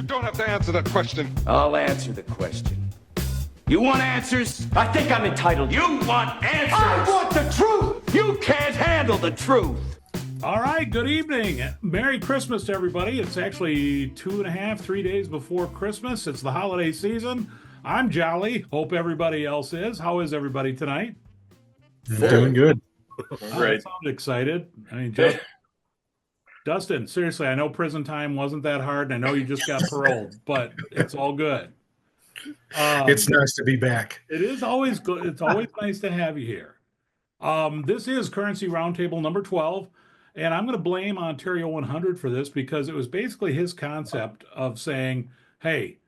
don't have to answer that question. I'll answer the question. You want answers? I think I'm entitled. You want answers? I want the truth! You can't handle the truth. All right, good evening. Merry Christmas to everybody. It's actually 2.5, 3 days before Christmas. It's the holiday season. I'm jolly. Hope everybody else is. How is everybody tonight? Doing good. Great. I sound excited. I mean, Dustin, seriously, I know prison time wasn't that hard, and I know you just got paroled, but it's all good. It's nice to be back. It is always good. It's always nice to have you here. This is Currency Roundtable number 12, and I'm going to blame Ontario 100 for this because it was basically his concept of saying, hey,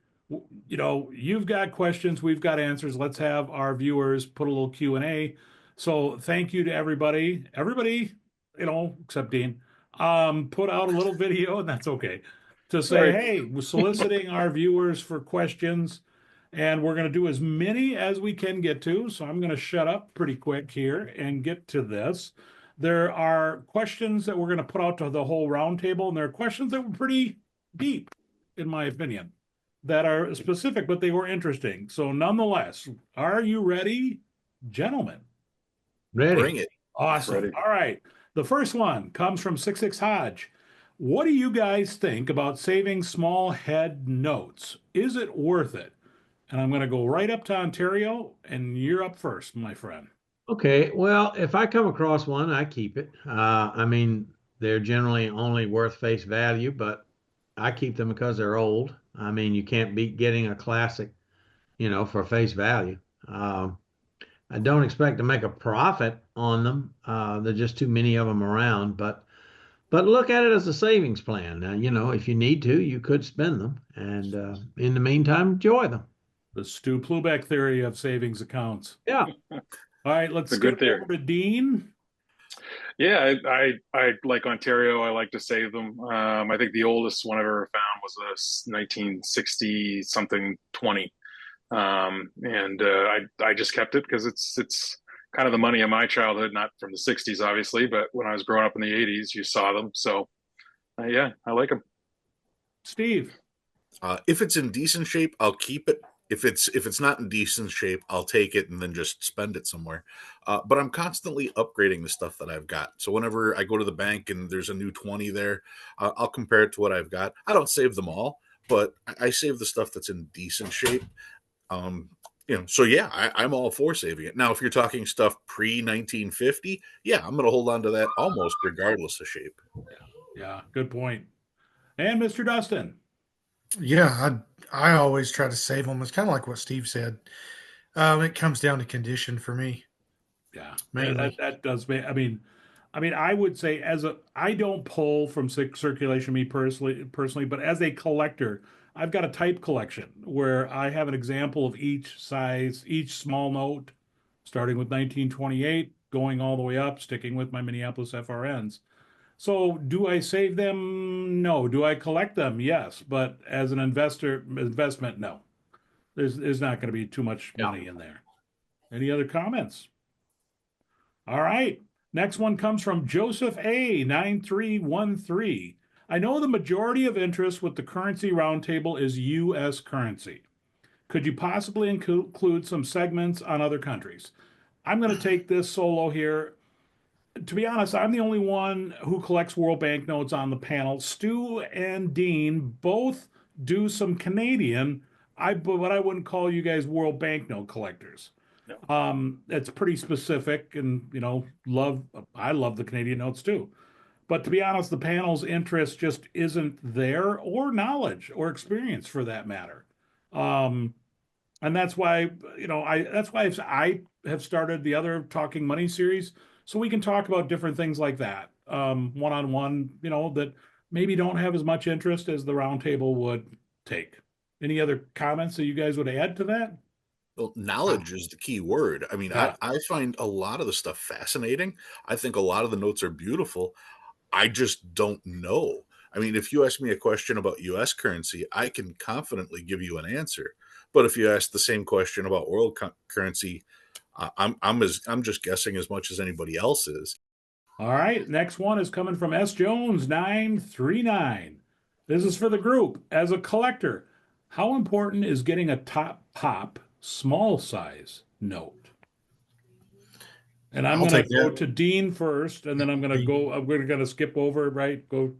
you know, you've got questions, we've got answers. Let's have our viewers put a little Q&A. So thank you to everybody, you know, except Dean, put out a little video, and that's okay, to say, hey, we're soliciting our viewers for questions, and we're going to do as many as we can get to. So I'm going to shut up pretty quick here and get to this. There are questions that we're going to put out to the whole roundtable, and there are questions that were pretty deep, in my opinion, that are specific, but they were interesting. So nonetheless, are you ready, gentlemen? Ready. Bring it. Awesome. Ready. All right. The first one comes from 66 Hodge. What do you guys think about saving small head notes? Is it worth it? And I'm going to go right up to Ontario, and you're up first, my friend. Okay, well, if I come across one, I keep it. I mean, they're generally only worth face value, but I keep them because they're old. I mean, you can't beat getting a classic, you know, for face value. I don't expect to make a profit on them. There's just too many of them around, but look at it as a savings plan. You know, if you need to, you could spend them, and in the meantime, enjoy them. The Stu Plubeck theory of savings accounts. Yeah. All right, let's It's a good skip over to Dean. Yeah, I like Ontario. I like to save them. I think the oldest one I've ever found was a 1960 something 20, and I just kept it because it's kind of the money of my childhood, not from the 60s, obviously, but when I was growing up in the 80s, you saw them. So, yeah, I like them. Steve. If it's in decent shape, I'll keep it. If it's not in decent shape, I'll take it and then just spend it somewhere. But I'm constantly upgrading the stuff that I've got. So whenever I go to the bank and there's a new 20 there, I'll compare it to what I've got. I don't save them all, but I save the stuff that's in decent shape. You know, so yeah, I'm all for saving it. Now, if you're talking stuff pre-1950, yeah, I'm going to hold on to that almost regardless of shape. Yeah, good point. And Mr. Dustin. Yeah, I always try to save them. It's kind of like what Steve said. It comes down to condition for me. Yeah, Mainly. that does. I mean, I would say I don't pull from circulation me personally, but as a collector, I've got a type collection where I have an example of each size, each small note, starting with 1928, going all the way up, sticking with my Minneapolis FRNs. So do I save them? No. Do I collect them? Yes. But as an investment, no. There's not going to be too much money in there. Any other comments? All right. Next one comes from Joseph A. 9313. I know the majority of interest with the Currency Roundtable is U.S. currency. Could you possibly include some segments on other countries? I'm going to take this solo here. To be honest, I'm the only one who collects World Banknotes on the panel. Stu and Dean both do some Canadian, but I wouldn't call you guys World Banknote collectors. No. It's pretty specific, and you know, I love the Canadian notes too. But to be honest, the panel's interest just isn't there, or knowledge or experience for that matter. And that's why, you know, I have started the other Talking Money series, so we can talk about different things like that, one-on-one, you know, that maybe don't have as much interest as the roundtable would take. Any other comments that you guys would add to that? Well, knowledge is the key word. I mean, Yeah. I find a lot of the stuff fascinating. I think a lot of the notes are beautiful. I just don't know. I mean, if you ask me a question about U.S. currency, I can confidently give you an answer. But if you ask the same question about world currency, I'm just guessing as much as anybody else is. All right, next one is coming from S. Jones 939. This is for the group. As a collector, how important is getting a top pop small size note? And I'm I'll going take to go that. to Dean first, and then I'm going to go. I'm going to skip over, right? Go,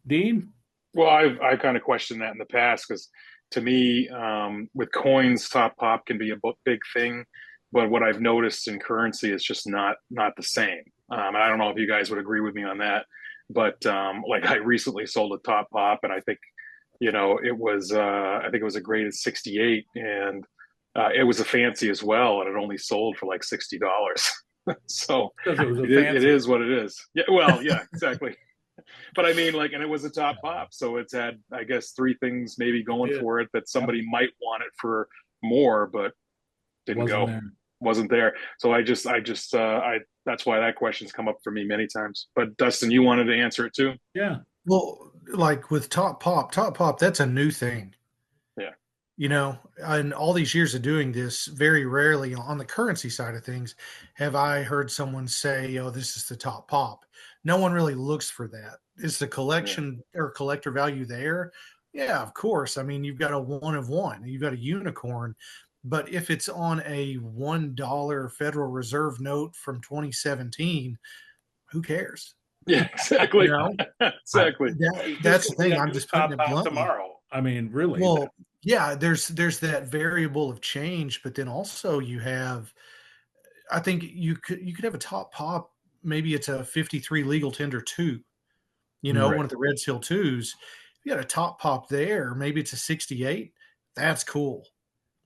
Dean. Well, I kind of questioned that in the past because to me, with coins, top pop can be a big thing, but what I've noticed in currency is just not the same. And I don't know if you guys would agree with me on that, but like I recently sold a top pop, and I think I think it was a graded 68, and it was a fancy as well, and it only sold for like $60. So Because it was a it fancy. is what it is. Yeah, well, yeah, exactly. But I mean, like, and it was a top pop, so it's had, I guess, three things maybe going Yeah. for it that somebody might want it for more, but didn't Wasn't go, there. wasn't there. So I that's why that question's come up for me many times. But Dustin, you wanted to answer it too? Yeah. Well, like with top pop, that's a new thing. Yeah. In all these years of doing this, very rarely on the currency side of things have I heard someone say, "Oh, this is the top pop." No one really looks for that. Is the Yeah. collection or collector value there? Yeah, of course. I mean, you've got a one of one, you've got a unicorn. But if it's on a $1 Federal Reserve note from 2017, who cares? Yeah, You exactly. know, Exactly. It's just that's the gonna be thing. a I'm new just putting top it pop bluntly. tomorrow. I mean, really. Well, yeah, there's that variable of change, but then also you have I think you could have a top pop, maybe it's a 53 legal tender 2, Right. one of the Red Seal 2s. If you got a top pop there, maybe it's a 68, that's cool,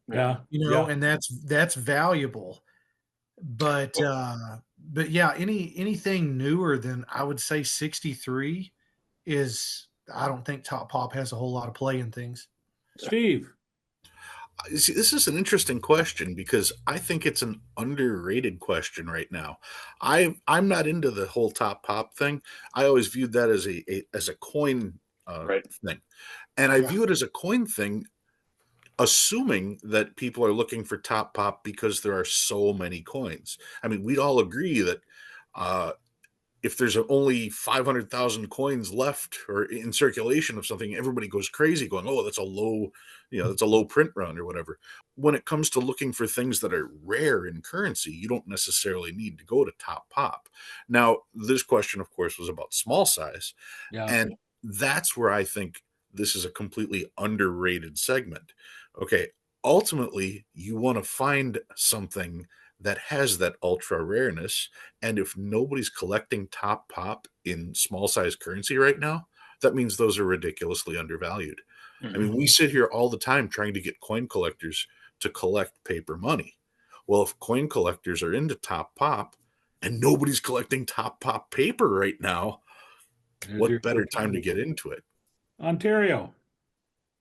Yeah. Yeah. Yeah. and that's valuable. But Well, but yeah, anything newer than I would say 63 is I don't think top pop has a whole lot of play in things. Steve. See, this is an interesting question because I think it's an underrated question right now. I'm not into the whole top pop thing. I always viewed that as a coin right. thing, and I Yeah. view it as a coin thing, assuming that people are looking for top pop because there are so many coins. I mean, we'd all agree that uh, if there's only 500,000 coins left or in circulation of something, everybody goes crazy going, oh, that's a low print run or whatever. When it comes to looking for things that are rare in currency, you don't necessarily need to go to top pop. Now, this question, of course, was about small size. Yeah. And that's where I think this is a completely underrated segment. Okay. Ultimately, you want to find something that has that ultra rareness. And if nobody's collecting top pop in small size currency right now, that means those are ridiculously undervalued. I Mhm. mean, we sit here all the time trying to get coin collectors to collect paper money. Well, if coin collectors are into top pop and nobody's collecting top pop paper right now, There's your what better time to opportunity. get into it? Ontario.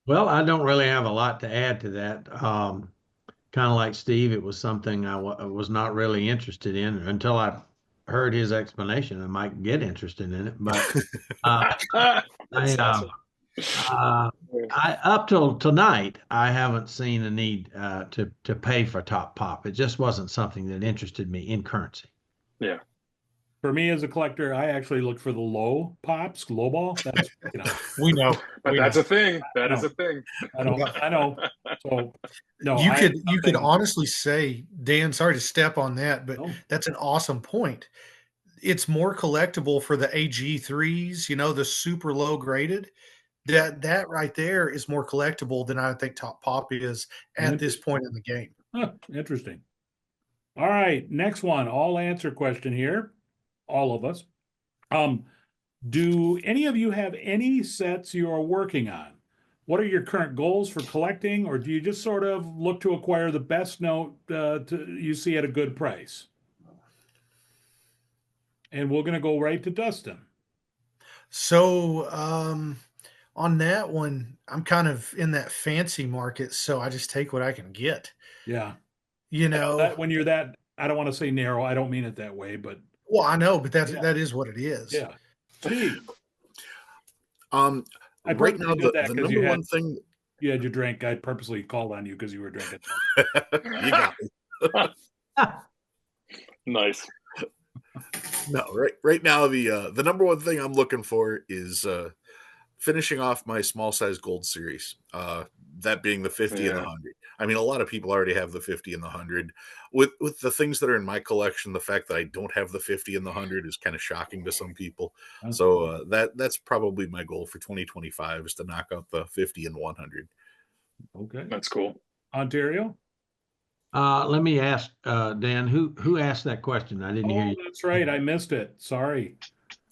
Well, I don't really have a lot to add to that. Kind of like Steve, it was something was not really interested in until I heard his explanation. I might get interested in it, but uh, I, That's awesome. uh, up till tonight, I haven't seen a need to pay for top pop. It just wasn't something that interested me in currency. Yeah. For me as a collector, I actually look for the low pops, low ball. That's We know. But We that's know. a thing. I That is know. a thing. I know. So no, You I have could nothing. honestly say, Dan, sorry to step on that, but No. that's an awesome point. It's more collectible for the AG3s, the super low graded. That right there is more collectible than I think Top Pop is at this Interesting. point in the game. Huh, interesting. All right, next one. All answer question here. All of us. Do any of you have any sets you are working on? What are your current goals for collecting, or do you just sort of look to acquire the best note you see at a good price? And we're going to go right to Dustin. So on that one, I'm kind of in that fancy market, so I just take what I can get. Yeah, You I know know, that when you're that, I don't want to say narrow. I don't mean it that way, but well, I know, but yeah, that is what it is. yeah. Steve, Um, I right now, purposely did that the because number one thing you had your drink. I purposely called on you because you were drinking. you got me. Nice. No, right now the number one thing I'm looking for is finishing off my small size gold series, that being the 50 and the Yeah. 100. I mean, a lot of people already have the 50 and the 100. With the things that are in my collection, the fact that I don't have the 50 and the 100 is kind of shocking to some people. So that's probably my goal for 2025 is to knock out the 50 and 100. Okay. That's cool. Ontario? Let me ask Dan, who asked that question? I didn't hear Oh, you. that's right. I missed it. Sorry.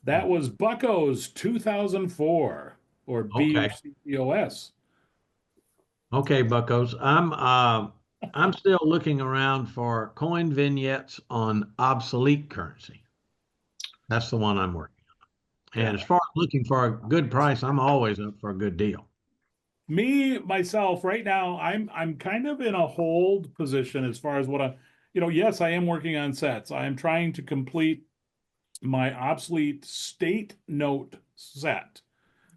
That was Bucko's 2004 or Okay. BUCCOS. Okay, Buckos. I'm still looking around for coin vignettes on obsolete currency. That's the one I'm working on. And as far as looking for a good price, I'm always up for a good deal. Me, myself, right now, I'm kind of in a hold position as far as what yes, I am working on sets. I am trying to complete my obsolete state note set,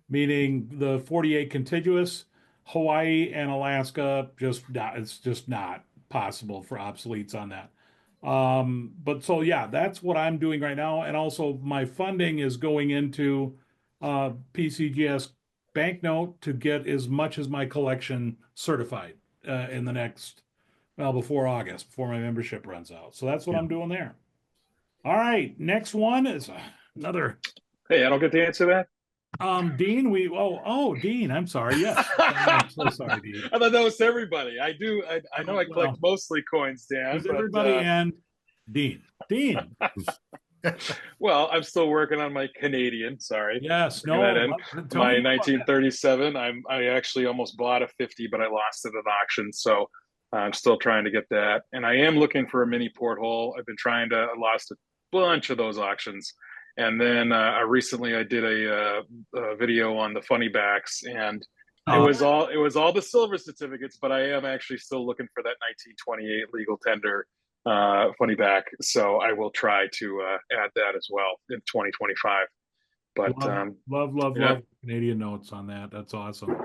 meaning the 48 contiguous, Hawaii and Alaska, it's just not possible for obsoletes on that. But so yeah, that's what I'm doing right now. And also my funding is going into PCGS banknote to get as much as my collection certified in the next, well, before August, before my membership runs out. So that's what I'm doing there. All right, next one is another Hey, I don't get to answer that. Dean, Dean, I'm sorry. Yes. I'm so sorry, Dean. I thought that was everybody. I know I collect Well, mostly coins, Dan. there's But everybody and Dean. Dean. well, I'm still working on my Canadian. Sorry. Yes, Bring that in. tell My me about that. 1937. I actually almost bought a 50, but I lost it at auction. So I'm still trying to get that. And I am looking for a mini porthole. I've been trying to. I lost a bunch of those auctions. And then recently I did a video on the funny backs, and it was all the silver certificates, but I am actually still looking for that 1928 legal tender funny back. So I will try to add that as well in 2025. But love Canadian notes on that. That's awesome.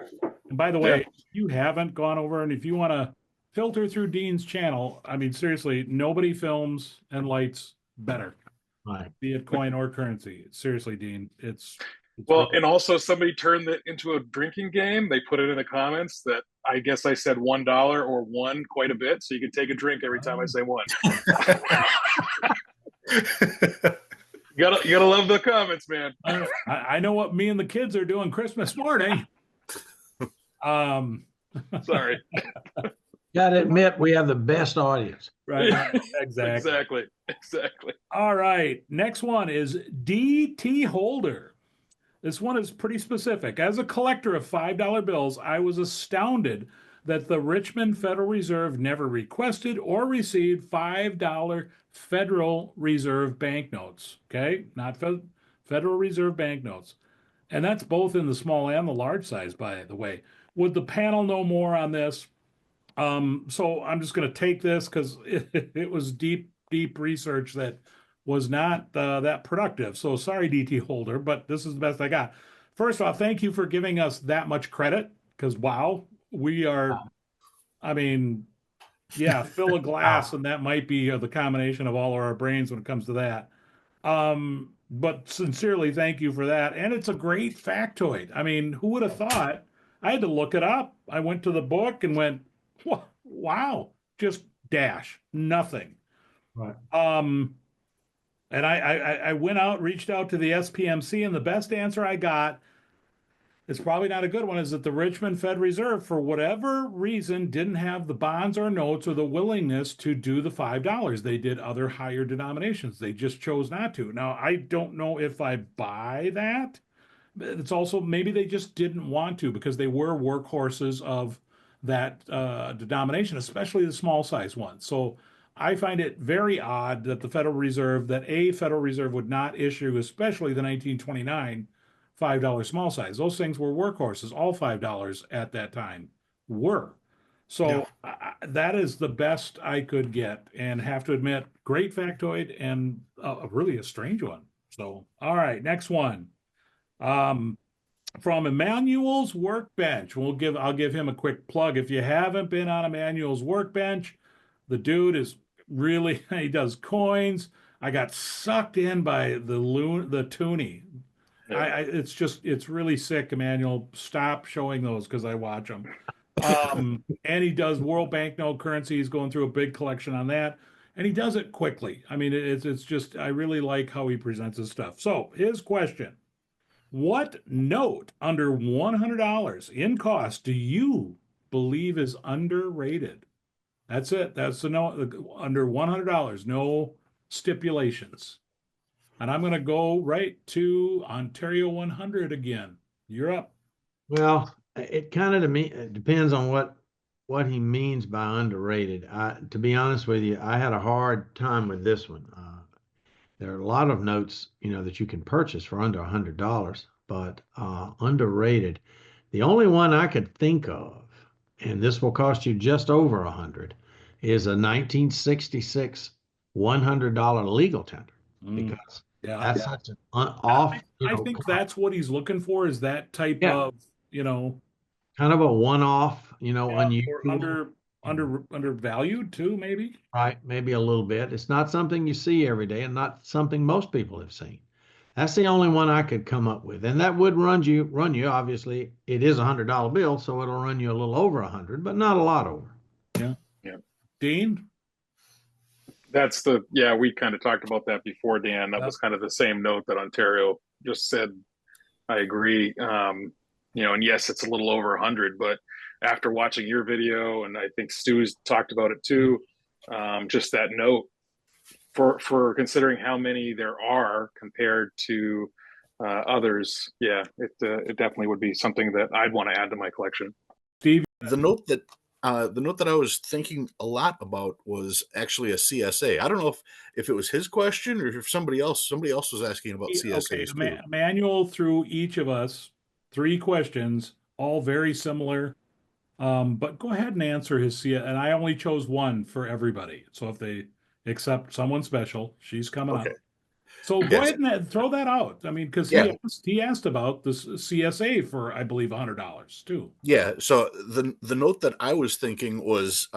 And by the way, if you haven't gone over and if you want to filter through Dean's channel, I mean, seriously, nobody films and lights better. Right. Be it coin or currency. Seriously, Dean, it's well, and also somebody turned it into a drinking game. They put it in the comments that I guess I said $1 or one quite a bit, so you can take a drink every time I say one. You gotta love the comments, man. I know what me and the kids are doing Christmas morning. Sorry. Gotta admit, we have the best audience. Right. Exactly. All right. Next one is DT Holder. This one is pretty specific. As a collector of $5 bills, I was astounded that the Richmond Federal Reserve never requested or received $5 Federal Reserve banknotes. Okay? Not Federal Reserve banknotes. And that's both in the small and the large size, by the way. Would the panel know more on this? So I'm just going to take this because it was deep research that was not that productive. So sorry, DT Holder, but this is the best I got. First off, thank you for giving us that much credit because, wow, we are, I mean, yeah, fill a glass and that might be the combination of all of our brains when it comes to that. But sincerely, thank you for that. And it's a great factoid. I mean, who would have thought? I had to look it up. I went to the book and went, wow, just dash, nothing. Right. And I went out, reached out to the SPMC, and the best answer I got, it's probably not a good one, is that the Richmond Fed Reserve, for whatever reason, didn't have the bonds or notes or the willingness to do the $5. They did other higher denominations. They just chose not to. Now, I don't know if I buy that. It's also maybe they just didn't want to because they were workhorses of that denomination, especially the small size ones. So I find it very odd that the Federal Reserve would not issue, especially the 1929 $5 small size. Those things were workhorses. All $5 at that time were. So that is the best I could get, and have to admit, great factoid and really a strange one. So, all right, next one. From Emmanuel's Workbench. I'll give him a quick plug. If you haven't been on Emmanuel's Workbench, the dude is really, he does coins. I got sucked in by the toonie. it's really sick, Emmanuel. Stop showing those because I watch them. And he does world banknote currency. He's going through a big collection on that, and he does it quickly. I mean, it's just I really like how he presents his stuff. So his question: what note under $100 in cost do you believe is underrated? That's it. That's the note under $100. No stipulations. And I'm going to go right to Ontario 100 again. You're up. Well, it kind of to me it depends on what he means by underrated. To be honest with you, I had a hard time with this one. There are a lot of notes, that you can purchase for under $100, but underrated. The only one I could think of, and this will cost you just over 100, is a 1966 $100 legal tender Mm, because yeah. that's such an off, I think that's what he's looking for is that type yeah, of, kind of a one-off, yeah, or unusual, undervalued too, maybe. right? Maybe a little bit. It's not something you see every day and not something most people have seen. That's the only one I could come up with. And that would run you, obviously, it is $100 bill, so it'll run you a little over 100, but not a lot over. Yeah. Yeah. Dean? We kind of talked about that before, Dan. That was kind of the same note that Ontario just said. I agree. And yes, it's a little over 100, but after watching your video, and I think Stu's talked about it too, just that note for considering how many there are compared to others, it definitely would be something that I'd want to add to my collection. Steve? The note that I was thinking a lot about was actually a CSA. I don't know if it was his question or if somebody else was asking about Okay, CSAs too. Manual through each of us, 3 questions, all very similar. But go ahead and answer his C, and I only chose one for everybody. So if they accept someone special, she's coming up. Okay. So go Yes. ahead and throw that out. I mean, because Yeah. he asked about this CSA for, I believe, $100 too. Yeah. So the note that I was thinking was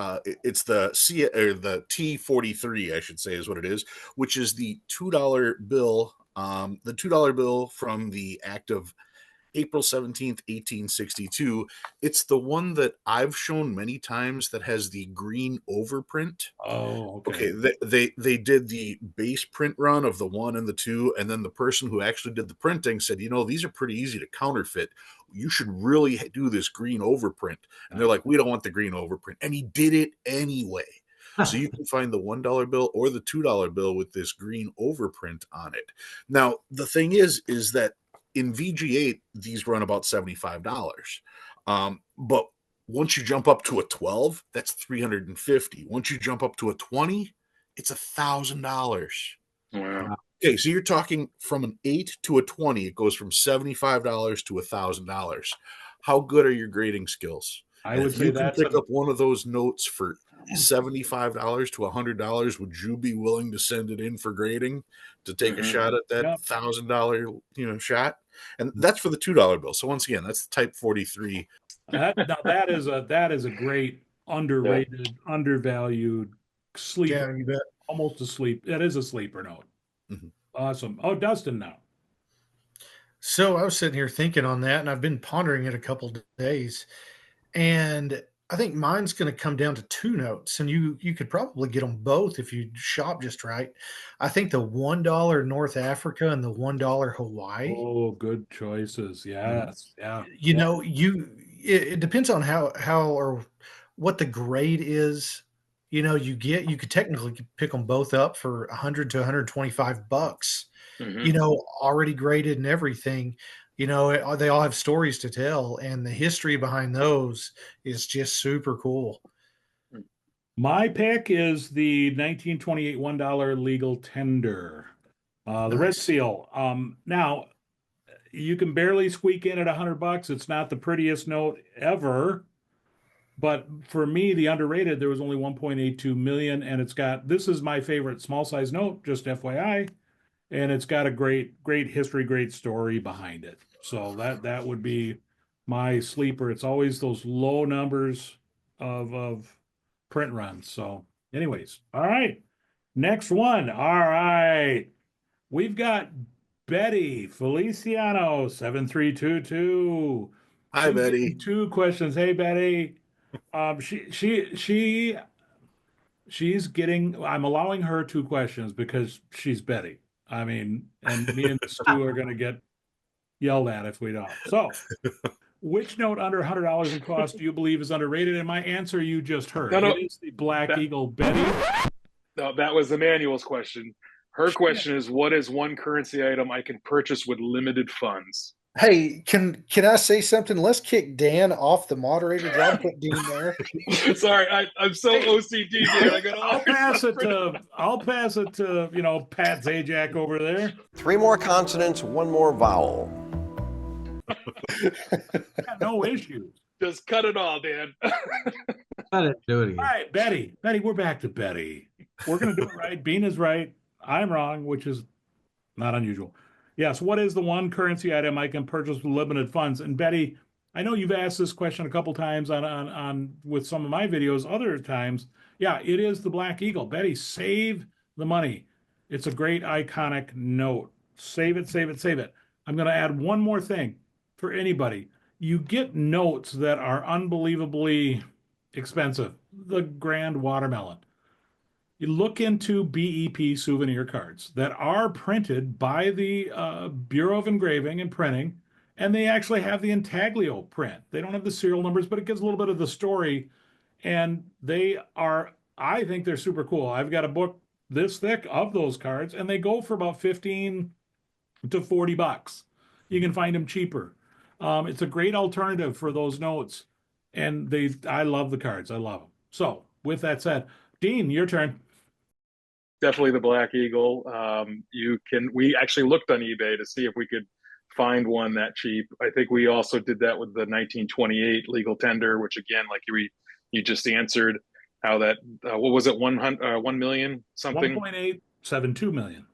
it's the the T43, I should say, is what it is, which is the $2 bill. The $2 bill from the act of April 17th, 1862. It's the one that I've shown many times that has the green overprint. Oh, Okay, okay. they did the base print run of the 1 and the 2, and then the person who actually did the printing said, these are pretty easy to counterfeit. You should really do this green overprint. And they're like, we don't want the green overprint. And he did it anyway. So you can find the $1 bill or the $2 bill with this green overprint on it. Now, the thing is that in VG8, these run about $75. But once you jump up to a 12, that's $350. Once you jump up to a 20, it's $1,000. Wow. Okay, so you're talking from an 8 to a 20, it goes from $75 to $1,000. How good are your grading skills? I And would if say you can that's pick up one of those notes for $75 to $100, would you be willing to send it in for grading to take a shot at that $1,000 shot? And that's for the $2 bill. So once again, that's type 43. now that is a great underrated, undervalued sleeper. Yeah, you bet. Almost a sleep. That is a sleeper note. Mhm. Awesome. Oh, Dustin now. So I was sitting here thinking on that, and I've been pondering it a couple days, and I think mine's going to come down to 2 notes, and you could probably get them both if you shop just right. I think the $1 North Africa and the $1 Hawaii. Oh, good choices. Yes. Yeah. You know, it depends on how or what the grade is. You could technically pick them both up for 100 to 125 bucks. Mhm. Already graded and everything. They all have stories to tell, and the history behind those is just super cool. My pick is the 1928 $1 legal tender. The red Nice. seal. Now you can barely squeak in at $100. It's not the prettiest note ever, but for me, the underrated, there was only 1.82 million, and this is my favorite small size note, just FYI, and it's got a great history, great story behind it. So that would be my sleeper. It's always those low numbers of print runs. So, anyways, all right. Next one. All right. We've got Betty Feliciano 7322. Hi, She's Betty. getting two questions. Hey, Betty. She's getting. I'm allowing her two questions because she's Betty. I mean, and me and Stu are going to get yelled at if we don't. So, which note under $100 in cost do you believe is underrated? And my answer you just heard. No, no, It is the Black that, Eagle Betty. no, that was Emmanuel's question. Her question is, what is one currency item I can purchase with limited funds? Hey, can I say something? Let's kick Dan off the moderator job. Put Dean there. Sorry, I'm so OCD, man. I got all I'll pass it to Pat Zajac over there. 3 more consonants, 1 more vowel. No issues. Just cut it all, Dan. Let it do it again. All right, Betty. Betty, we're back to Betty. We're going to do it right. Bean is right. I'm wrong, which is not unusual. Yes, what is the one currency item I can purchase with limited funds? And Betty, I know you've asked this question a couple times on with some of my videos, other times. Yeah, it is the Black Eagle. Betty, save the money. It's a great iconic note. Save it, save it, save it. I'm going to add one more thing for anybody. You get notes that are unbelievably expensive. The Grand Watermelon. You look into BEP souvenir cards that are printed by the Bureau of Engraving and Printing, and they actually have the intaglio print. They don't have the serial numbers, but it gives a little bit of the story, and I think they're super cool. I've got a book this thick of those cards, and they go for about 15 to 40 bucks. You can find them cheaper. It's a great alternative for those notes, and I love the cards. I love them. So with that said, Dean, your turn. Definitely the Black Eagle. We actually looked on eBay to see if we could find one that cheap. I think we also did that with the 1928 legal tender, which again, like you just answered, how that what was it, 1 million something, 1.872 million.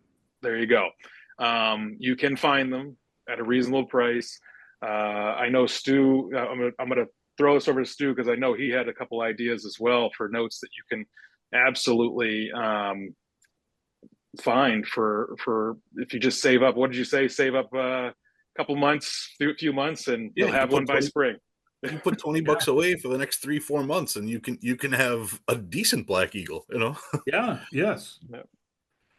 There you go. You can find them at a reasonable price. I know Stu. I'm gonna throw this over to Stu because I know he had a couple ideas as well for notes that you can absolutely find for if you just save up. What did you say? Save up a couple months, a few months, and you'll have one by spring. You put 20 bucks away for the next 3-4 months, and you can have a decent Black Eagle. Yeah. Yes. Yeah.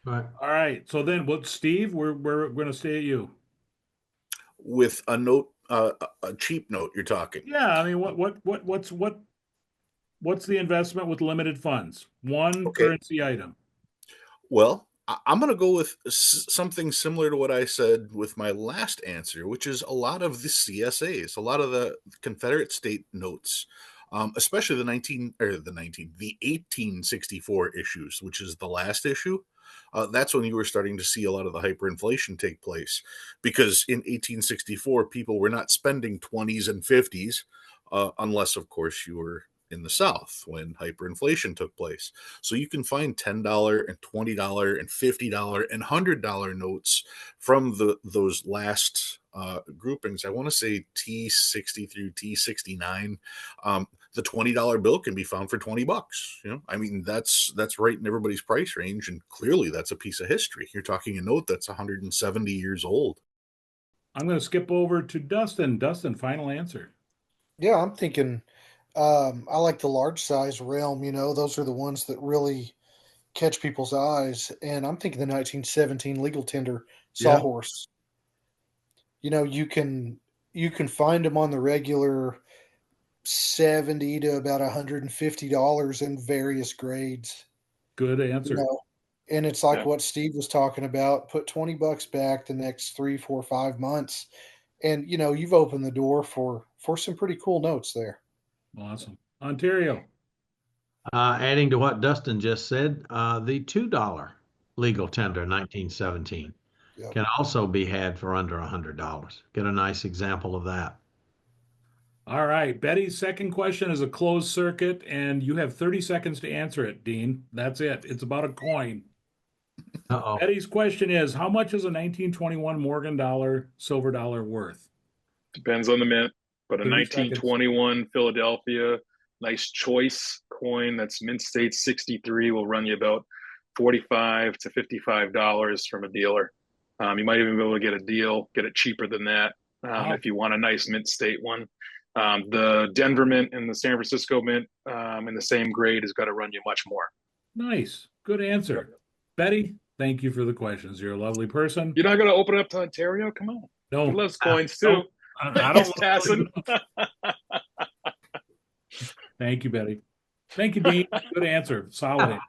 Right. All right. So then, Steve? We're going to stay at you. With a note, a cheap note, you're talking. Yeah. I mean, what's the investment with limited funds? One currency item. Well, I'm going to go with something similar to what I said with my last answer, which is a lot of the CSAs, a lot of the Confederate state notes, especially the 1864 issues, which is the last issue. That's when you were starting to see a lot of the hyperinflation take place, because in 1864, people were not spending 20s and 50s, unless, of course, you were in the South when hyperinflation took place. So you can find $10 and $20 and $50 and $100 notes from those last groupings. I want to say T60 through T69. The $20 bill can be found for 20 bucks. I mean, that's right in everybody's price range, and clearly that's a piece of history. You're talking a note that's 170 years old. I'm going to skip over to Dustin. Dustin, final answer. Yeah, I'm thinking I like the large size realm. Those are the ones that really catch people's eyes. And I'm thinking the 1917 legal tender sawhorse. You can find them on the regular $70 to about $150 in various grades. Good answer. And it's like what Steve was talking about. Put 20 bucks back the next 3, 4, 5 months, and you've opened the door for some pretty cool notes there. Awesome. Ontario. Adding to what Dustin just said, the $2 legal tender 1917 can also be had for under $100. Get a nice example of that. All right. Betty's second question is a closed circuit, and you have 30 seconds to answer it, Dean. That's it. It's about a coin. Uh-oh. Betty's question is, how much is a 1921 Morgan dollar, silver dollar worth? Depends on the mint, but a 1921 seconds. Philadelphia, nice choice coin that's mint state 63 will run you about $45 to $55 from a dealer. You might even be able to get a deal, get it cheaper than that Wow. if you want a nice mint state one. The Denver Mint and the San Francisco Mint in the same grade is going to run you much more. Nice. Good answer. Betty, thank you for the questions. You're a lovely person. You're not going to open it up to Ontario? Come on. He No, loves coins no, too. I He's don't. passing. Thank you, Betty. Thank you, Dean. Good answer. Solid answer.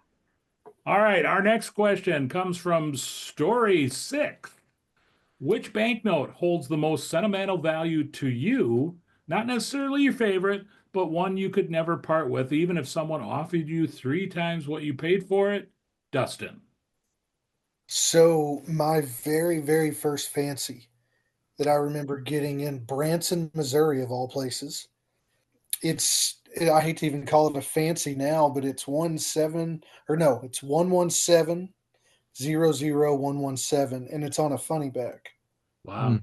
All right. Our next question comes from Story 6. Which banknote holds the most sentimental value to you? Not necessarily your favorite, but one you could never part with, even if someone offered you 3 times what you paid for it. Dustin. So my very, very first fancy that I remember getting in Branson, Missouri, of all places. I hate to even call it a fancy now, but it's 17 or no, it's 117 00117, and it's on a funny back. Wow.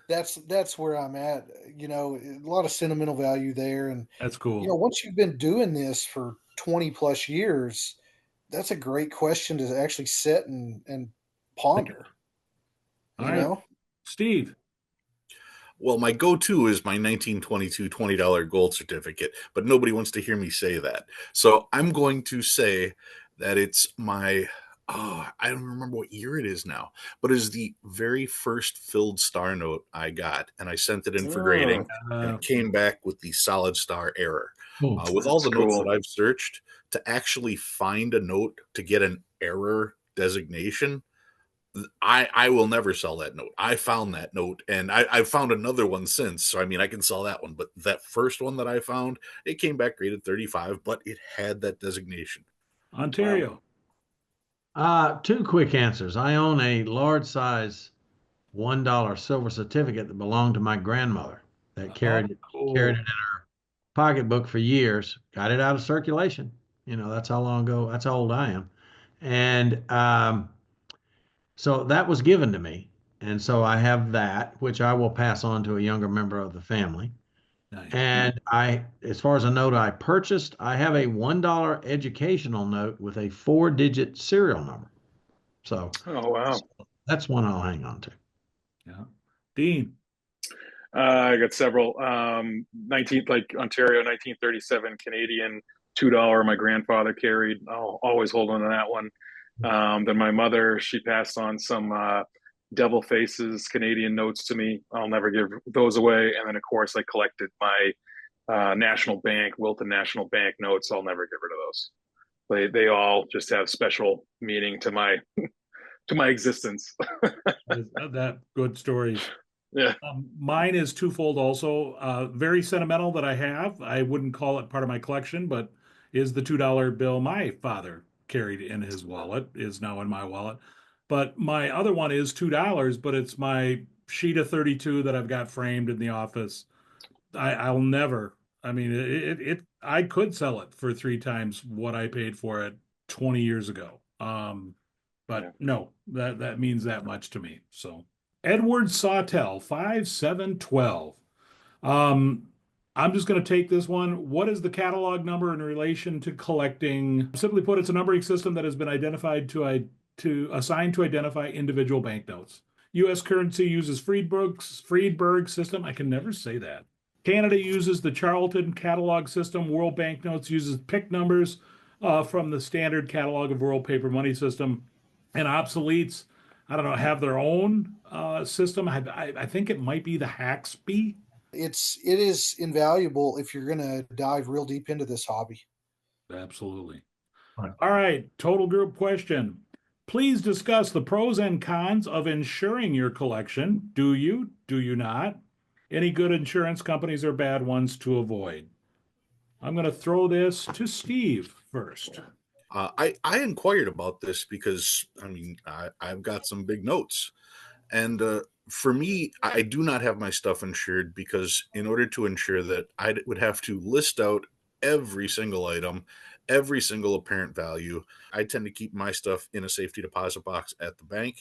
That's where I'm at. A lot of sentimental value there, and That's cool. once you've been doing this for 20 plus years, that's a great question to actually sit and ponder. All You right. know, Steve. Well, my go-to is my 1922 $20 gold certificate, but nobody wants to hear me say that. So I'm going to say that it's my, I don't remember what year it is now, but it is the very first filled star note I got, and I sent it in for grading, Oh, and Uh, it came back with the solid star error. Oh, With all that's the notes that cool. I've searched, to actually find a note to get an error designation, I will never sell that note. I found that note, and I've found another one since. So I mean, I can sell that one. But that first one that I found, it came back graded 35, but it had that designation. Wow. Ontario. Two quick answers. I own a large size $1 silver certificate that belonged to my grandmother that Oh, carried it cool. in her pocketbook for years. Got it out of circulation. That's how long ago. That's how old I am. And so that was given to me, and so I have that, which I will pass on to a younger member of the family. Nice. And as far as a note I purchased, I have a $1 educational note with a 4-digit serial number. So Oh, wow. that's one I'll hang on to. Yeah. Dean. I got several. 19th, like Ontario, 1937 Canadian $2. My grandfather carried. I'll always hold on to that one. Then my mother, she passed on some devil faces Canadian notes to me. I'll never give those away. And then, of course, I collected my National Bank, Wilton National Bank notes. I'll never get rid of those. They all just have special meaning to my existence. That good stories. Yeah. Mine is twofold also. Very sentimental that I have. I wouldn't call it part of my collection, but is the $2 bill my father carried in his wallet, is now in my wallet. But my other one is $2, but it's my sheet of 32 that I've got framed in the office. I'll never, I mean, I could sell it for 3 times what I paid for it 20 years ago. Yeah. But no, that means that much to me. So. Edward Sawtell, 5712. Um, I'm just going to take this one. What is the catalog number in relation to collecting? Simply put, it's a numbering system that has been identified to assigned to identify individual banknotes. U.S. currency uses Friedberg system. I can never say that. Canada uses the Charlton catalog system. World Banknotes uses PIC numbers from the standard catalog of World Paper Money System. And Obsoletes, I don't know, have their own system. I think it might be the Haxby. it is invaluable if you're going to dive real deep into this hobby. Absolutely. Right. All right, total group question. Please discuss the pros and cons of insuring your collection. Do you? Do you not? Any good insurance companies or bad ones to avoid? I'm going to throw this to Steve first. I inquired about this because I mean I've got some big notes, and for me, I do not have my stuff insured because in order to insure that, I would have to list out every single item, every single apparent value. I tend to keep my stuff in a safety deposit box at the bank,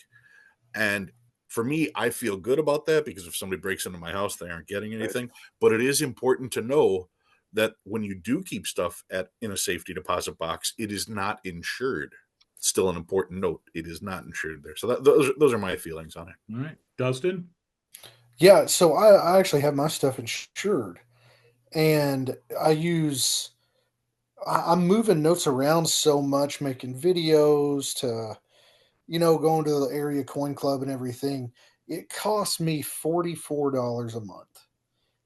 and for me, I feel good about that because if somebody breaks into my house, they aren't getting Right. anything. But it is important to know that when you do keep stuff in a safety deposit box, it is not insured. still an important note. It is not insured there. So those are my feelings on it. All right, Dustin. Yeah, so I actually have my stuff insured, and I'm moving notes around so much, making videos to, going to the area coin club and everything. It costs me $44 a month.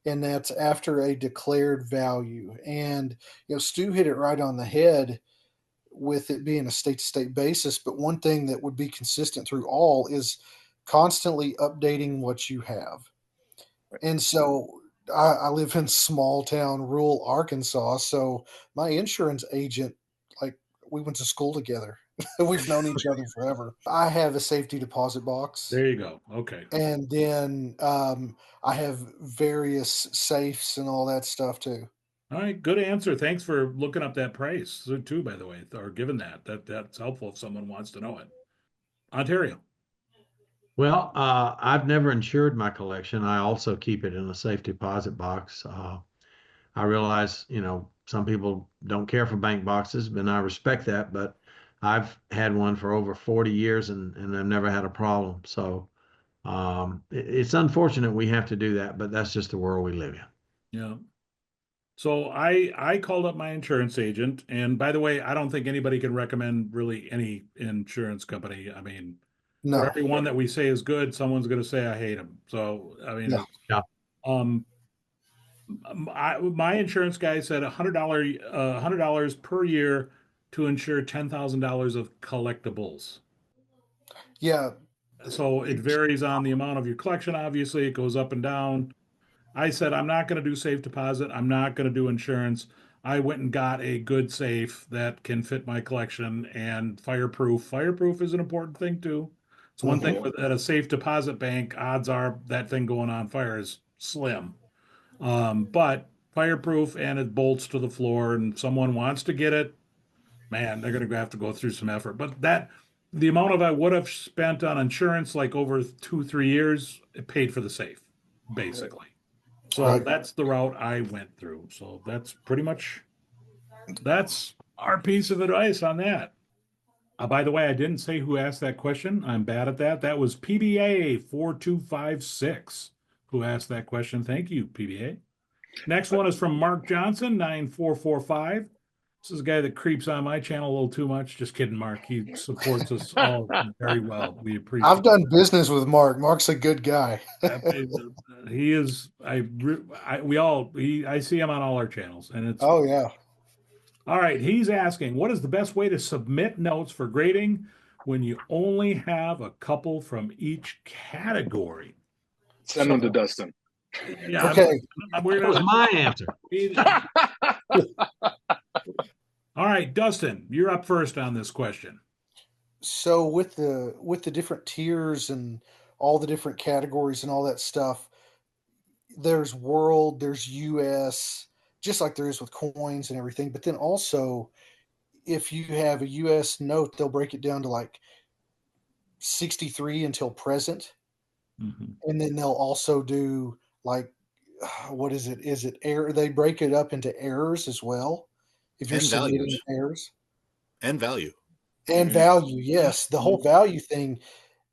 And that's after a declared value. And, Stu hit it right on the head with it being a state to state basis. But one thing that would be consistent through all is constantly updating what you have. And so I live in small town, rural Arkansas. So my insurance agent, like, we went to school together. We've known each other forever. I have a safety deposit box. There you go. Okay. And then I have various safes and all that stuff too. All right, good answer. Thanks for looking up that price too, by the way, or giving that's helpful if someone wants to know it. Ontario. Well, I've never insured my collection. I also keep it in a safe deposit box. I realize, some people don't care for bank boxes, and I respect that, but I've had one for over 40 years and I've never had a problem. So it's unfortunate we have to do that, but that's just the world we live in. Yeah. So I called up my insurance agent, and by the way, I don't think anybody can recommend really any insurance company. I mean, No. for every one that we say is good, someone's going to say I hate them. So I mean, Yeah. My insurance guy said $100 per year to insure $10,000 of collectibles. Yeah. So it varies on the amount of your collection. Obviously, it goes up and down. I said, I'm not going to do safe deposit. I'm not going to do insurance. I went and got a good safe that can fit my collection and fireproof. Fireproof is an important thing too. It's one thing at a safe deposit bank, odds are that thing going on fire is slim. But fireproof and it bolts to the floor and someone wants to get it, man, they're going to have to go through some effort. But the amount of I would have spent on insurance, like over 2-3 years, it paid for the safe, basically. So Right. that's the route I went through. So that's our piece of advice on that. By the way, I didn't say who asked that question. I'm bad at that. That was PBA 4256 who asked that question. Thank you, PBA. Next one is from Mark Johnson, 9445. This is a guy that creeps on my channel a little too much. Just kidding, Mark. He supports us all very well. We appreciate I've done business with Mark. Mark's a good guy. He is. I see him on all our channels, and it's Oh, yeah. all right. He's asking, what is the best way to submit notes for grading when you only have a couple from each category? Send them to Dustin. Yeah. Okay. That was my answer. All right, Dustin, you're up first on this question. So with the different tiers and all the different categories and all that stuff, there's world, there's US, just like there is with coins and everything. But then also, if you have a US note, they'll break it down to like 63 until present. Mm-hmm. And then they'll also do like, what is it? Is it error? They break it up into errors as well. If you're And submitting values. errors And value. and value, yes, the whole value thing.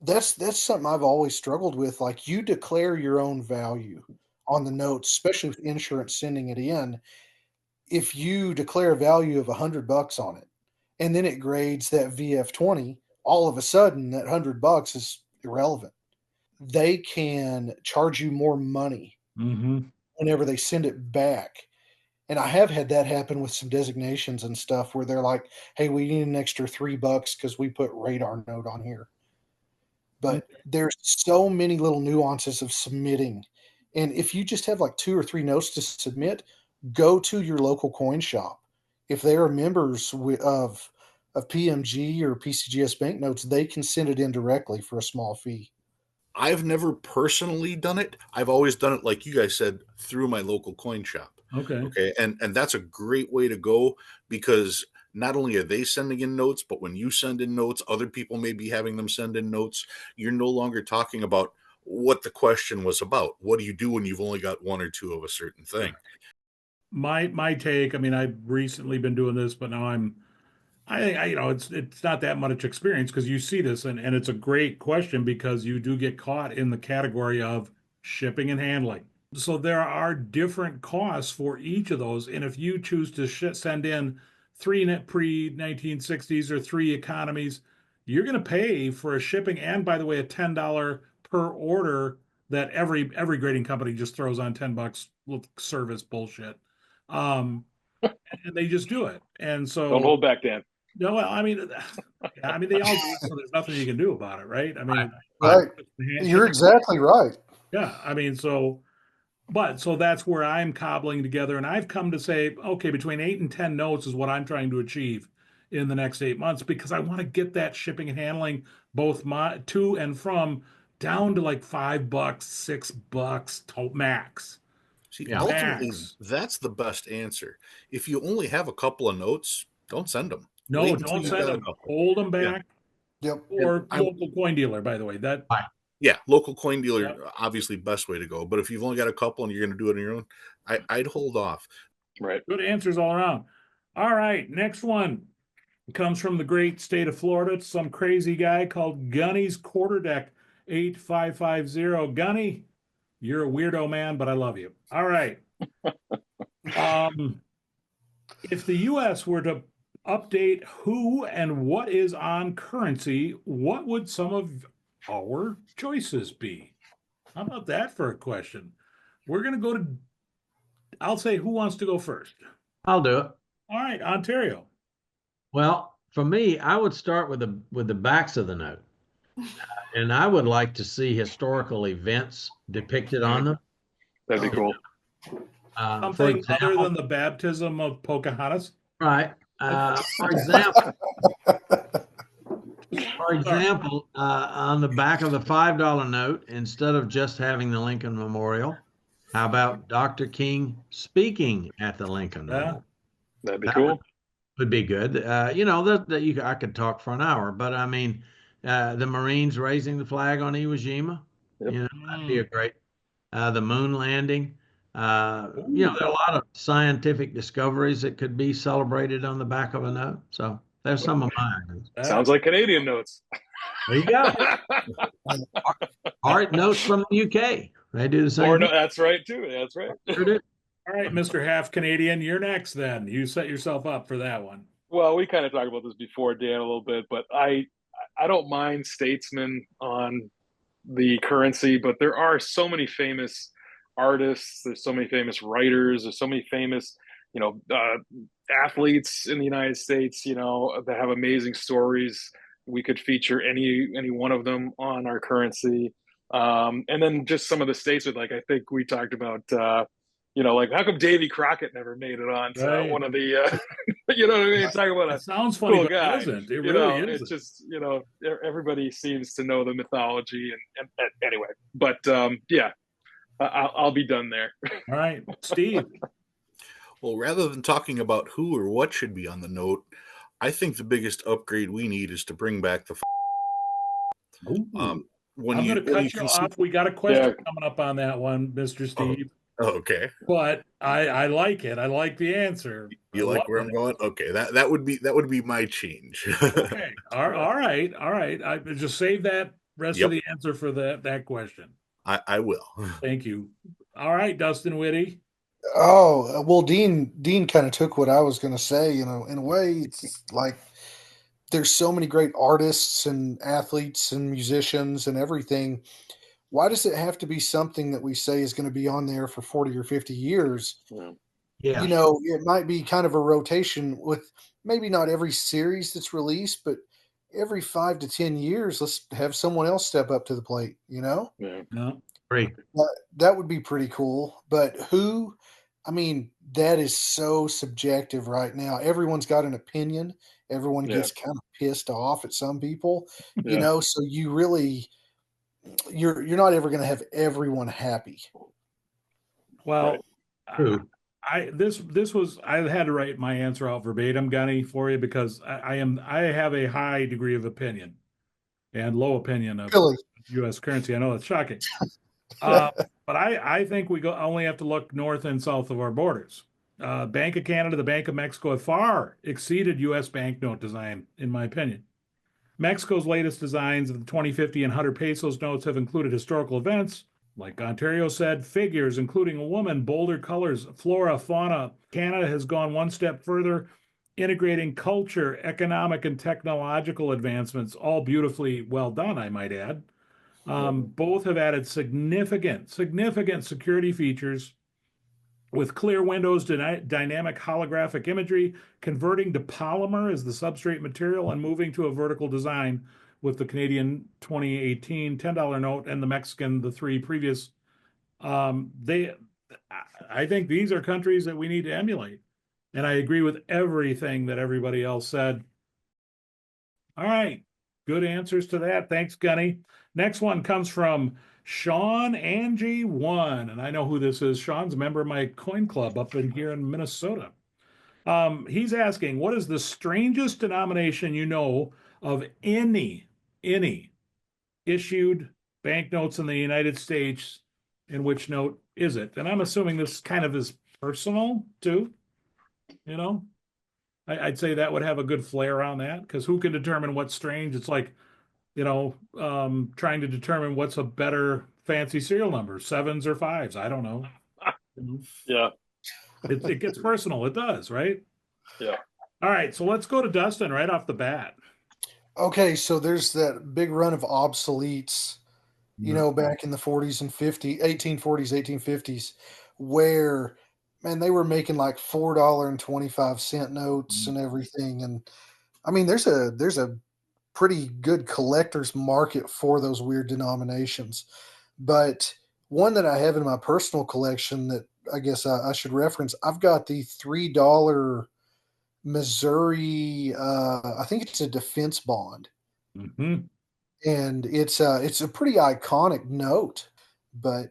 That's something I've always struggled with. Like, you declare your own value on the notes, especially with insurance sending it in. If you declare a value of $100 on it, and then it grades that VF20, all of a sudden that $100 is irrelevant. They can charge you more money whenever they send it back. And I have had that happen with some designations and stuff where they're like, hey, we need an extra $3 because we put radar note on here. But there's so many little nuances of submitting. And if you just have like 2 or 3 notes to submit, go to your local coin shop. If they are members of PMG or PCGS banknotes, they can send it in directly for a small fee. I've never personally done it. I've always done it, like you guys said, through my local coin shop. Okay. And that's a great way to go, because not only are they sending in notes, but when you send in notes, other people may be having them send in notes. You're no longer talking about what the question was about. What do you do when you've only got 1 or 2 of a certain thing? My take, I mean, I've recently been doing this, but now I'm it's not that much experience because you see this, and it's a great question because you do get caught in the category of shipping and handling. So there are different costs for each of those, and if you choose to send in three net pre-1960s or three economies, you're going to pay for a shipping and, by the way, a $10 per order that every grading company just throws on $10 with service bullshit. Um, and they just do it. And Don't so hold back, Dan. no, I mean, yeah, I mean, they all do, so there's nothing you can do about it, right? I mean, Right. You're exactly right. yeah, I mean, so that's where I'm cobbling together, and I've come to say, okay, between 8 and 10 notes is what I'm trying to achieve in the next 8 months because I want to get that shipping and handling both my to and from down to like $5, $6 to max. See, Yeah. ultimately, Max. that's the best answer. If you only have a couple of notes, don't send them. No, Wait until don't you've send got a them. couple. Hold them Yeah. back. Yep. Or And local coin dealer, by the way. That yeah, local coin dealer, Yep. obviously best way to go. But if you've only got a couple and you're going to do it on your own, I'd hold off. Right. Good answers all around. All right, next one comes from the great state of Florida. It's some crazy guy called Gunny's Quarter Deck 8550. Gunny, you're a weirdo man, but I love you. All right. If the U.S. were to update who and what is on currency, what would some of our choices be? How about that for a question? We're going to go to, I'll say, who wants to go first? I'll do it. All right, Ontario. Well, for me, I would start with the backs of the note, and I would like to see historical events depicted on them. That'd be cool. For Something other example, than the baptism of Pocahontas. right? For example, on the back of the $5 note, instead of just having the Lincoln Memorial, how about Dr. King speaking at the Lincoln Yeah. Memorial? That'd be That cool. would be good. I could talk for an hour, but I mean, the Marines raising the flag on Iwo Jima, Yep. that'd be a great. The moon landing. There are a lot of scientific discoveries that could be celebrated on the back of a note. So there's some of mine. Sounds like Canadian notes. There you go. Art notes from the UK. They do the same. Or no, that's right too. That's right. All right, Mr. Half Canadian, you're next then. You set yourself up for that one. Well, we kind of talked about this before, Dan, a little bit, but I don't mind statesmen on the currency, but there are so many famous artists, there's so many famous writers, there's so many famous, athletes in the United States, that have amazing stories. We could feature any one of them on our currency. And then just some of the states with, like, I think we talked about, like, how come Davy Crockett never made it on to Right. one of the, you know what I mean? Talk about It sounds funny, cool but guy. it isn't. It really isn't. It's just, everybody seems to know the mythology and anyway, but yeah, I'll be done there. All right, Steve. Well, rather than talking about who or what should be on the note, I think the biggest upgrade we need is to bring back the. When I'm you going to when cut you you consider- off. We got a question Yeah. coming up on that one, Mr. Steve. okay, But I like it. I like the answer. you I like love where I'm it. going? Okay, that would be my change. Okay. All right. All right. I just save that rest Yep. of the answer for that question. I will. Thank you. All right, Dustin Whitty. Oh, well, Dean kind of took what I was going to say. In a way, it's like there's so many great artists and athletes and musicians and everything. Why does it have to be something that we say is going to be on there for 40 or 50 years? Yeah. It might be kind of a rotation with maybe not every series that's released, but every 5 to 10 years, let's have someone else step up to the plate, Yeah. No. Great. That would be pretty cool. But who, I mean, that is so subjective right now. Everyone's got an opinion. Everyone Yeah. gets kind of pissed off at some people, Yeah. so you really, you're not ever going to have everyone happy. Well, True. I had to write my answer out verbatim, Gunny, for you because I have a high degree of opinion and low opinion of Really? U.S. currency. I know that's shocking. But I think we only have to look north and south of our borders. Bank of Canada, the Bank of Mexico have far exceeded U.S. banknote design, in my opinion. Mexico's latest designs of the 2050 and 100 pesos notes have included historical events, like Ontario said, figures, including a woman, bolder colors, flora, fauna. Canada has gone one step further, integrating culture, economic, and technological advancements, all beautifully well done, I might add. Both have added significant security features with clear windows, dynamic holographic imagery, converting to polymer as the substrate material, and moving to a vertical design with the Canadian 2018 $10 note and the Mexican, the three previous. I think these are countries that we need to emulate. And I agree with everything that everybody else said. All right. Good answers to that. Thanks, Gunny. Next one comes from Sean Angie One, and I know who this is. Sean's a member of my coin club up in here in Minnesota. He's asking, what is the strangest denomination you know of any issued banknotes in the United States? And which note is it? And I'm assuming this kind of is personal too. You know, I'd say that would have a good flair on that, because who can determine what's strange? It's like, trying to determine what's a better fancy serial number, sevens or fives. I don't know. Yeah. It gets personal. It does, right? Yeah. All right. So let's go to Dustin right off the bat. Okay, so there's that big run of obsoletes, back in the 40s and 50s, 1840s, 1850s, where, man, they were making like $4.25 notes and everything. And I mean, there's a pretty good collector's market for those weird denominations. But one that I have in my personal collection that I guess I should reference, I've got the $3 Missouri. I think it's a defense bond, Mm-hmm. and it's a pretty iconic note. But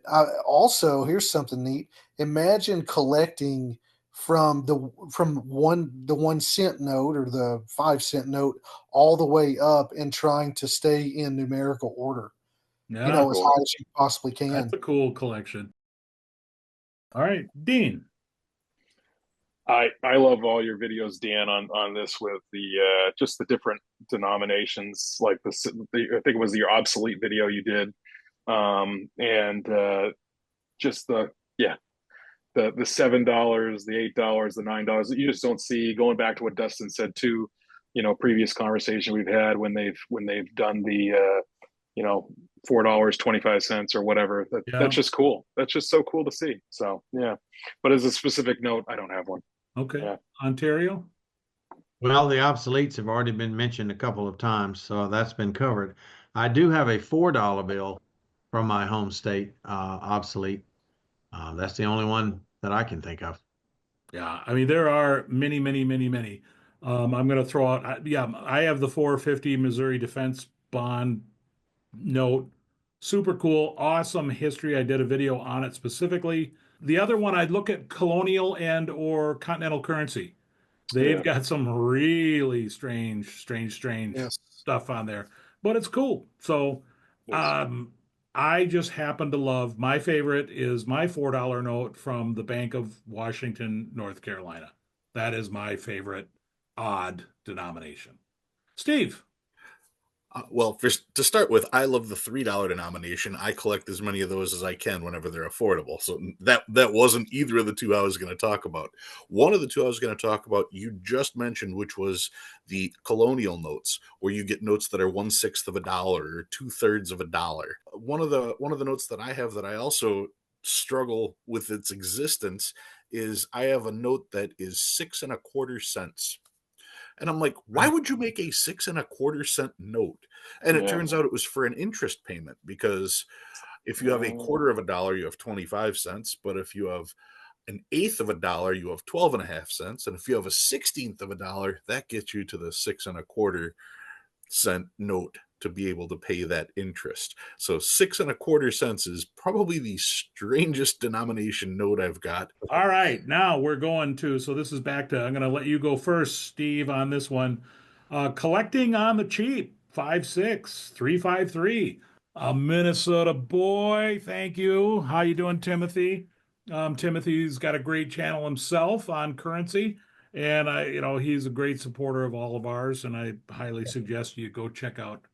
also, here's something neat. Imagine collecting from the 1 cent note or the 5 cent note all the way up and trying to stay in numerical order, Yeah, as Cool. high as you possibly that's can. a cool collection. All right, Dean. I love all your videos, Dan, on this with the just the different denominations, like I think it was your obsolete video you did, and just the $7, the $8, the $9 that you just don't see. Going back to what Dustin said too, previous conversation we've had when they've done the $4.25 or whatever. Yeah. That's just cool. That's just so cool to see. So yeah, but as a specific note, I don't have one. Okay. Yeah. Ontario. Well, the obsoletes have already been mentioned a couple of times, so that's been covered. I do have a $4 bill from my home state, obsolete. That's the only one that I can think of. Yeah, I mean there are many, many, many, many. I'm going to throw out. I have the 450 Missouri Defense Bond note. Super cool, awesome history. I did a video on it specifically. The other one, I'd look at colonial and or continental currency. They've Yeah. got some really strange Yes. stuff on there, but it's cool. So, Yes. I just happen to love, my favorite is my $4 note from the Bank of Washington, North Carolina. That is my favorite odd denomination. Steve. Well, to start with, I love the $3 denomination. I collect as many of those as I can whenever they're affordable. So that wasn't either of the two I was going to talk about. One of the two I was going to talk about, you just mentioned, which was the colonial notes, where you get notes that are 1/6 of a dollar or 2/3 of a dollar. One of the notes that I have that I also struggle with its existence is I have a note that is 6.25 cents. And I'm like, why would you make a 6.25 cent note? And it Yeah. turns out it was for an interest payment, because if you have a quarter of a dollar, you have 25 cents. But if you have an eighth of a dollar, you have 12.5 cents. And if you have a 16th of a dollar, that gets you to the 6.25 cent note to be able to pay that interest. So 6.25 cents is probably the strangest denomination note I've got. All right, now we're going to, so this is back to, I'm going to let you go first, Steve, on this one. Collecting on the cheap, 56353. A Minnesota boy, thank you. How you doing, Timothy? Timothy's got a great channel himself on currency, and he's a great supporter of all of ours, and I highly suggest you go check out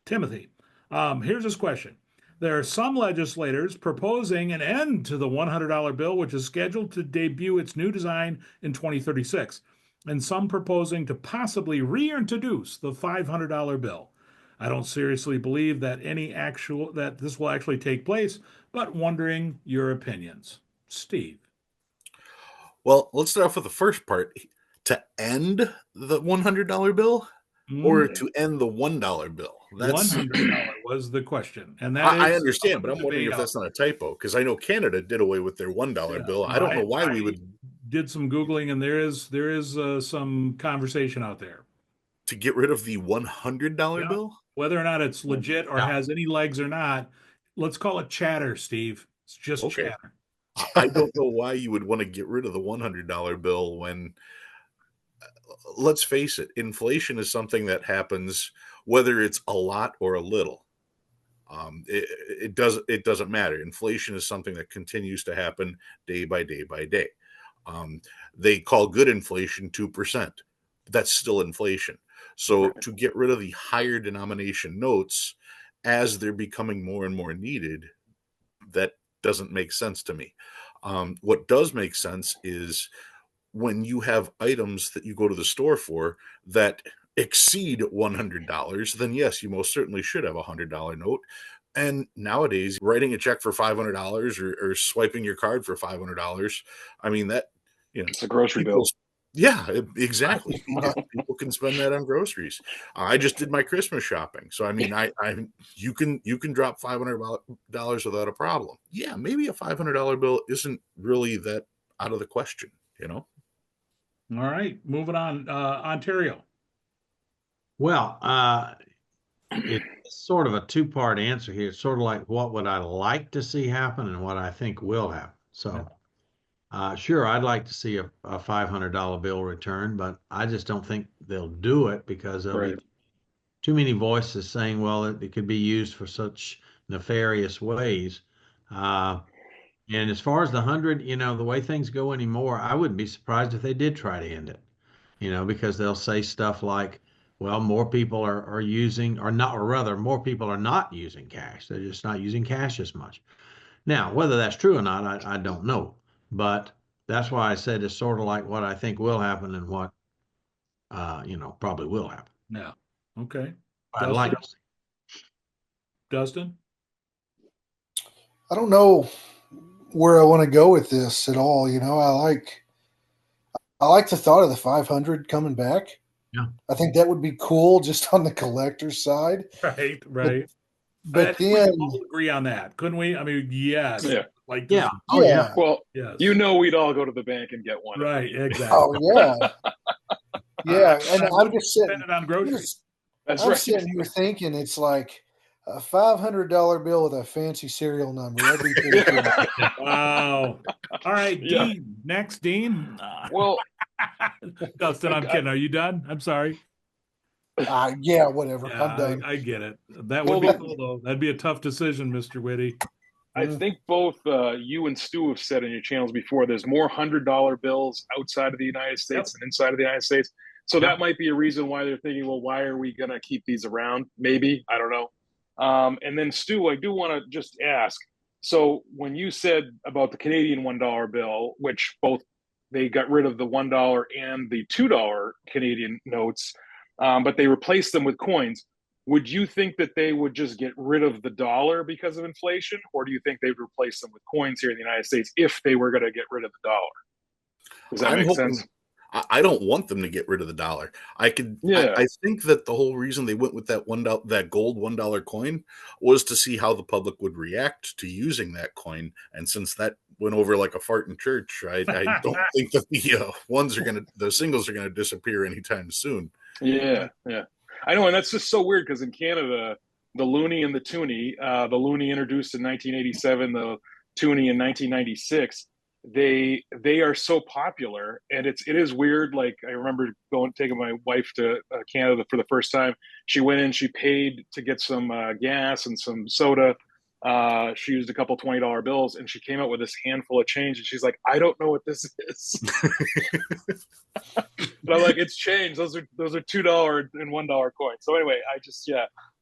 Timothy. Here's his question. There are some legislators proposing an end to the $100 bill, which is scheduled to debut its new design in 2036, and some proposing to possibly reintroduce the $500 bill. I don't seriously believe that this will actually take place, but wondering your opinions. Steve. Well, let's start off with the first part. To end the $100 bill or to end the $1 bill? That's $100 was the question, and that I is up understand, for but I'm wondering debate if out that's not a typo because I know Canada did away with their $1 there. bill. No, I don't know why I we would did some googling, and there is some conversation out there. to get rid of the $100 Yeah, bill. whether or not it's legit or Yeah. has any legs or not, let's call it chatter, Steve. It's just Okay. chatter. I don't know why you would want to get rid of the $100 bill when, let's face it, inflation is something that happens whether it's a lot or a little. It doesn't matter. Inflation is something that continues to happen day by day by day. They call good inflation 2%. That's still inflation. So to get rid of the higher denomination notes as they're becoming more and more needed, that doesn't make sense to me. What does make sense is when you have items that you go to the store for that exceed $100, then yes, you most certainly should have a $100 note. And nowadays, writing a check for $500 or swiping your card for $500, I mean that It's a grocery bill. people, yeah, exactly. People can spend that on groceries. I just did my Christmas shopping, so I mean, you can drop $500 without a problem. Yeah, maybe a $500 bill isn't really that out of the question, you know. All right, moving on. Ontario. Well, it's sort of a two-part answer here. It's sort of like what would I like to see happen and what I think will happen. So, sure, I'd like to see a $500 bill return, but I just don't think they'll do it because there'll Right. be too many voices saying, well, it could be used for such nefarious ways. And as far as the 100, the way things go anymore, I wouldn't be surprised if they did try to end it, because they'll say stuff like, well, more people are using, or not, or rather, more people are not using cash. They're just not using cash as much. Now, whether that's true or not, I don't know. But that's why I said it's sort of like what I think will happen and what, probably will happen. Yeah. Okay. I'd like to see. Dustin? I don't know where I want to go with this at all. I like the thought of the 500 coming back. Yeah. I think that would be cool just on the collector's side. Right. But I think then we all agree on that, couldn't we? I mean, yes. Yeah. Like, Yeah. Oh, yeah. yeah. Well, yes. we'd all go to the bank and get one. Right. Exactly. Oh yeah. Yeah. And I'm just sitting Spend it on groceries. That's I'm right. sitting here thinking it's like a $500 bill with a fancy serial number. That'd be pretty cool. Wow. All right, Yeah. Dean. Next, Dean. Well, Dustin, I'm kidding. Are you done? I'm sorry. Yeah, whatever. Yeah, I'm done. I get it. That would be cool, though. That'd be a tough decision, Mr. Whitty. I think both you and Stu have said in your channels before there's more $100 bills outside of the United States than inside of the United States. So that might be a reason why they're thinking, well, why are we going to keep these around? Maybe. I don't know. And then, Stu, I do want to just ask. So when you said about the Canadian $1 bill, which both they got rid of the $1 and the $2 Canadian notes, but they replaced them with coins. Would you think that they would just get rid of the dollar because of inflation, or do you think they'd replace them with coins here in the United States if they were going to get rid of the dollar? Does that make sense? I don't want them to get rid of the dollar. I think that the whole reason they went with that that gold $1 coin was to see how the public would react to using that coin. And since that went over like a fart in church, I don't think that the singles are gonna disappear anytime soon. Yeah. I know, and that's just so weird because in Canada, the loonie and the toonie, the loonie introduced in 1987, the toonie in 1996. They are so popular, and it is weird. Like, I remember taking my wife to Canada for the first time. She went in, she paid to get some gas and some soda, She used a couple $20 bills, and she came out with this handful of change, and she's like, I don't know what this is. But I'm like, it's change. Those are $2 and $1 coins. So anyway,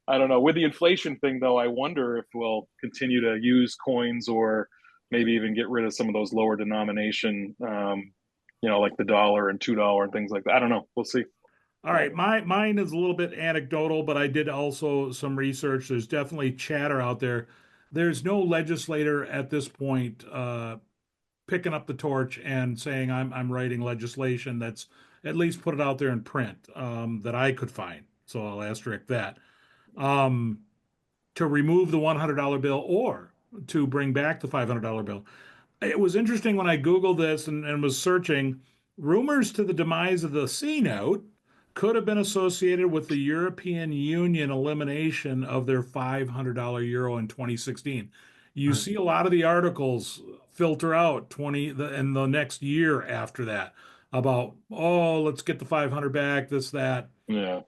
I don't know. With the inflation thing though, I wonder if we'll continue to use coins, or maybe even get rid of some of those lower denomination, like the dollar and $2 and things like that. I don't know. We'll see. All right, mine is a little bit anecdotal, but I did also some research. There's definitely chatter out there. There's no legislator at this point picking up the torch and saying I'm writing legislation that's at least put it out there in print that I could find. So I'll asterisk that. To remove the $100 bill or to bring back the $500 bill. It was interesting when I Googled this and was searching. Rumors to the demise of the C note could have been associated with the European Union elimination of their $500 euro in 2016. You see a lot of the articles filter out in the next year after that about, oh, let's get the 500 back, this, that. Yeah.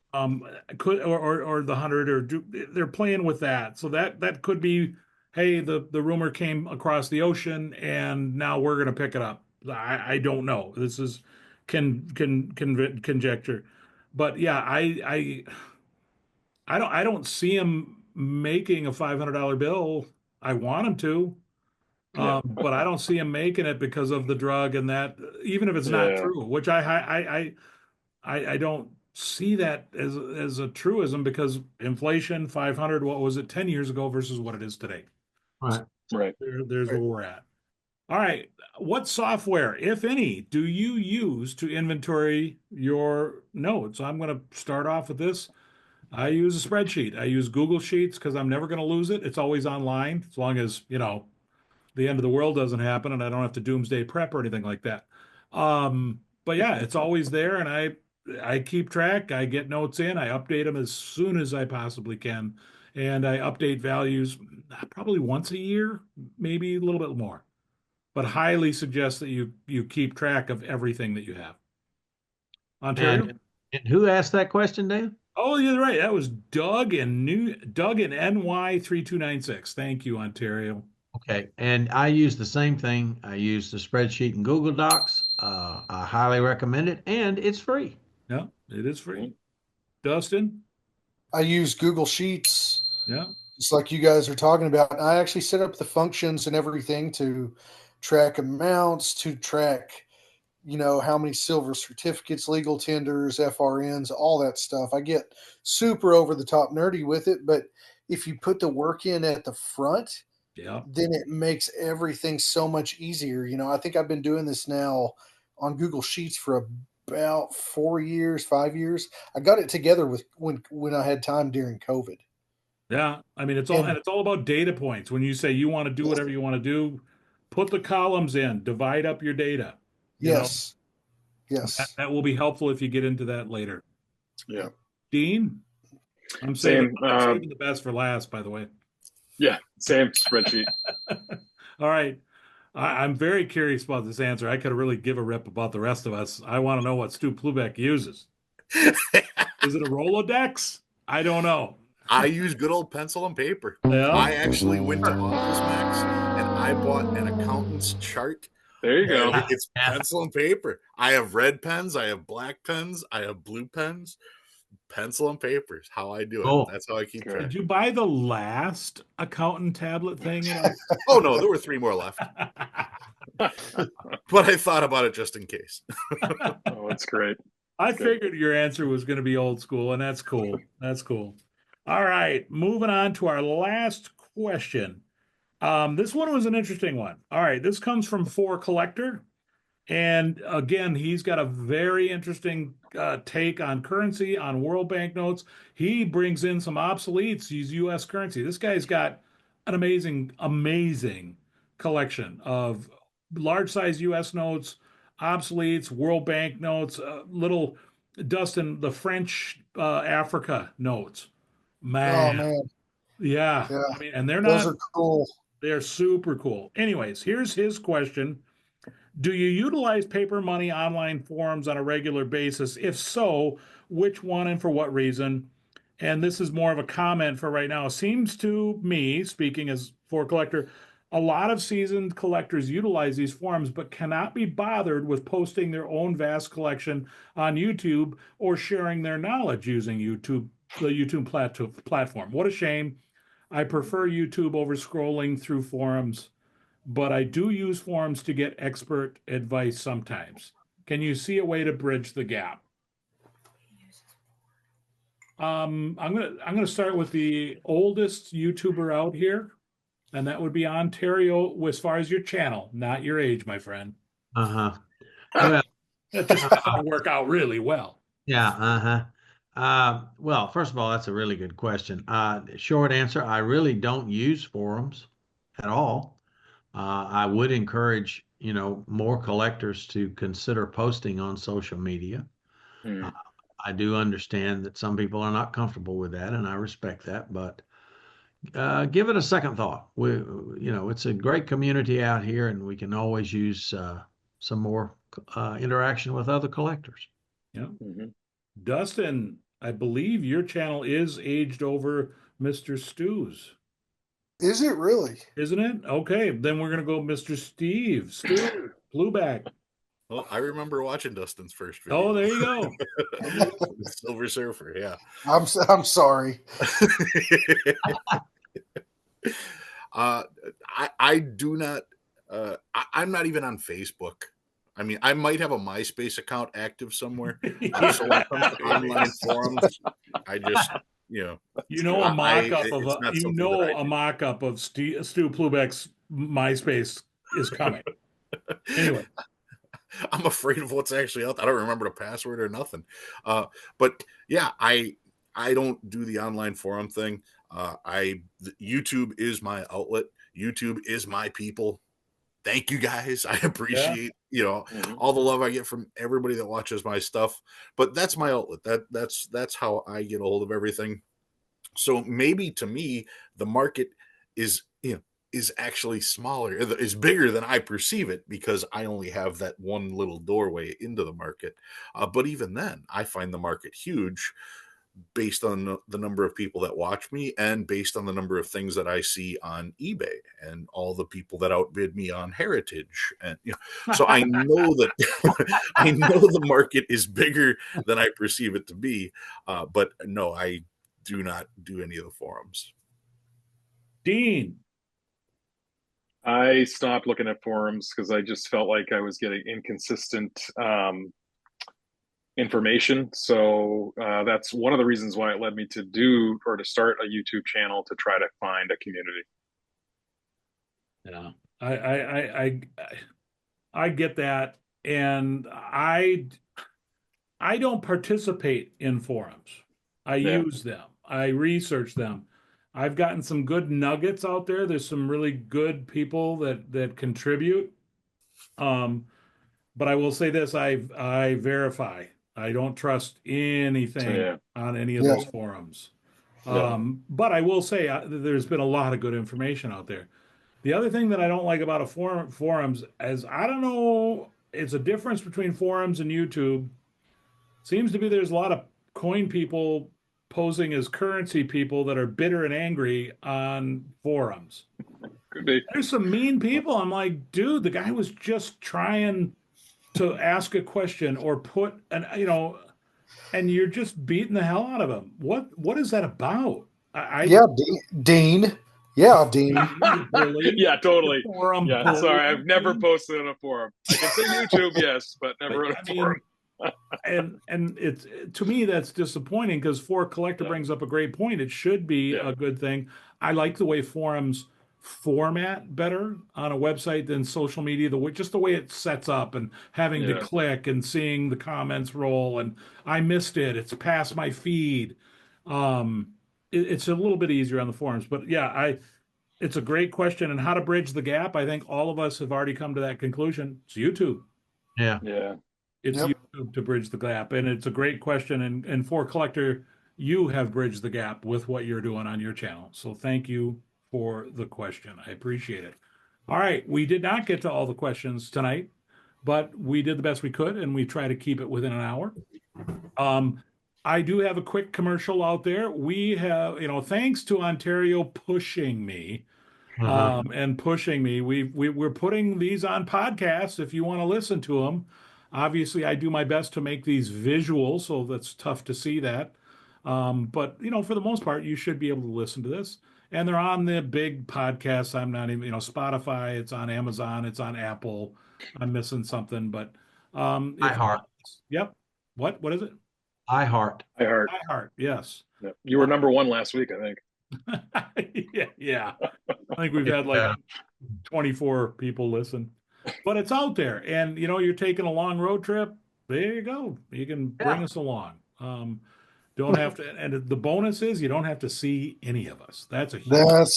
Could or the 100, or they're playing with that. So that could be, hey, the rumor came across the ocean and now we're going to pick it up. I don't know. This is conjecture. But yeah, I don't see him making a $500 bill. I want him to, but I don't see him making it because of the drug and that. Even if it's not true, which I don't see that as a truism, because inflation 500, what was it 10 years ago versus what it is today? Right. There's where we're at. All right. What software, if any, do you use to inventory your notes? I'm going to start off with this. I use a spreadsheet. I use Google Sheets because I'm never going to lose it. It's always online, as long as, the end of the world doesn't happen and I don't have to doomsday prep or anything like that. But yeah, it's always there, and I keep track. I get notes in. I update them as soon as I possibly can, and I update values probably once a year, maybe a little bit more. But highly suggest that you keep track of everything that you have. Ontario? And who asked that question, Dan? Oh, you're right. That was Doug in NY 3296. Thank you, Ontario. Okay, and I use the same thing. I use the spreadsheet in Google Docs. I highly recommend it, and it's free. Yeah, it is free. Dustin? I use Google Sheets. Yeah. Just like you guys are talking about. I actually set up the functions and everything to track amounts, to track, how many silver certificates, legal tenders, FRNs, all that stuff. I get super over the top nerdy with it, but if you put the work in at the front, then it makes everything so much easier. I think I've been doing this now on Google Sheets for about 4 years, 5 years. I got it together with when I had time during COVID. Yeah, I mean, it's all about data points. When you say you want to do whatever you want to do, put the columns in, divide up your data. Yes. That will be helpful if you get into that later. Yeah. Dean? I'm saving the best for last, by the way. Yeah, same spreadsheet. All right. I'm very curious about this answer. I could really give a rip about the rest of us. I want to know what Stu Plubeck uses. Is it a Rolodex? I don't know. I use good old pencil and paper. Yeah. I actually went to Office Max and I bought an accountant's chart. There you go. It's pencil and paper. I have red pens. I have black pens. I have blue pens. Pencil and paper is how I do it. Oh. That's how I keep track. Did you buy the last accountant tablet thing? Oh, no, there were 3 more left. But I thought about it just in case. Oh, that's great. I figured your answer was going to be old school, and that's cool. That's cool. All right, moving on to our last question. This one was an interesting one. All right, this comes from For Collector. And again, he's got a very interesting take on currency, on world banknotes. He brings in some obsoletes, use U.S. currency. This guy's got an amazing collection of large size U.S. notes, obsoletes, world banknotes, little Dustin, the French Africa notes. Man. Oh, man. Yeah. I mean, and those are cool. They're super cool. Anyways, here's his question. Do you utilize paper money online forums on a regular basis? If so, which one and for what reason? and this is more of a comment for right now. Seems to me, speaking as for a collector, a lot of seasoned collectors utilize these forums, but cannot be bothered with posting their own vast collection on YouTube or sharing their knowledge using YouTube, the YouTube platform. What a shame. I prefer YouTube over scrolling through forums, but I do use forums to get expert advice sometimes. Can you see a way to bridge the gap? I'm gonna start with the oldest YouTuber out here, and that would be Ontario, as far as your channel, not your age, my friend. Uh-huh. Well, That just happened to work out really well. yeah, uh-huh. Well, first of all, that's a really good question. Short answer, I really don't use forums at all. I would encourage, more collectors to consider posting on social media. Hmm. I do understand that some people are not comfortable with that, and I respect that, but give it a second thought. It's a great community out here, and we can always use some more interaction with other collectors. Yeah. Mm-hmm. Dustin, I believe your channel is aged over Mr. Stew's, Is it really? isn't it? Okay, then we're gonna go Mr. Steve. Stew, Blueback. Well, I remember watching Dustin's first video. Oh, there you go. Silver Surfer, yeah. I'm sorry. I do not. I'm not even on Facebook. I mean, I might have a MySpace account active somewhere. So when it comes to online forums, I just, A mock-up of it's not something that I a do. mock-up of Stu Plubeck's MySpace is coming. Anyway, I'm afraid of what's actually out there. I don't remember the password or nothing. But yeah, I don't do the online forum thing. YouTube is my outlet. YouTube is my people. Thank you guys. I appreciate all the love I get from everybody that watches my stuff. But that's my outlet. That's how I get a hold of everything. So maybe to me, the market is actually smaller, is bigger than I perceive it because I only have that one little doorway into the market. But even then, I find the market huge based on the number of people that watch me and based on the number of things that I see on eBay and all the people that outbid me on Heritage. And so I know that I know the market is bigger than I perceive it to be. But no, I do not do any of the forums. Dean. I stopped looking at forums because I just felt like I was getting inconsistent information. So that's one of the reasons why it led me to start a YouTube channel to try to find a community. Yeah, I get that, and I don't participate in forums. I use them. I research them. I've gotten some good nuggets out there. There's some really good people that contribute. But I will say this: I verify. I don't trust anything on any of those forums. But I will say there's been a lot of good information out there. The other thing that I don't like about forums is I don't know. It's a difference between forums and YouTube. Seems to be there's a lot of coin people posing as currency people that are bitter and angry on forums. Could be. There's some mean people. I'm like, dude, the guy was just trying to ask a question or put and you're just beating the hell out of him. What is that about? Yeah, Dean. Yeah, Dean. Yeah, totally. Forum yeah, bully. sorry, I've never posted in a forum. I can say YouTube, yes, but never in a forum. And it's, to me, that's disappointing because For Collector brings up a great point. It should be a good thing. I like the way forums format better on a website than social media, just the way it sets up and having to click and seeing the comments roll and I missed it, it's past my feed. It's a little bit easier on the forums, but it's a great question. And how to bridge the gap, I think all of us have already come to that conclusion. It's YouTube. Yeah. It's YouTube to bridge the gap, and it's a great question. And For Collector, you have bridged the gap with what you're doing on your channel. So thank you for the question. I appreciate it. All right, we did not get to all the questions tonight, but we did the best we could, and we try to keep it within an hour. I do have a quick commercial out there. We have, thanks to Ontario pushing me, and pushing me, we're putting these on podcasts if you want to listen to them. Obviously, I do my best to make these visual, so that's tough to see that. But for the most part, you should be able to listen to this. And they're on the big podcasts. I'm not even, Spotify, it's on Amazon, it's on Apple. I'm missing something, but iHeart. Yep. What is it? iHeart. I heard. iHeart, yes. Yeah. You were number one last week, I think. Yeah. I think we've had like 24 people listen, but it's out there. And you're taking a long road trip. There you go. You can bring us along. Don't have to. And the bonus is you don't have to see any of us. That's a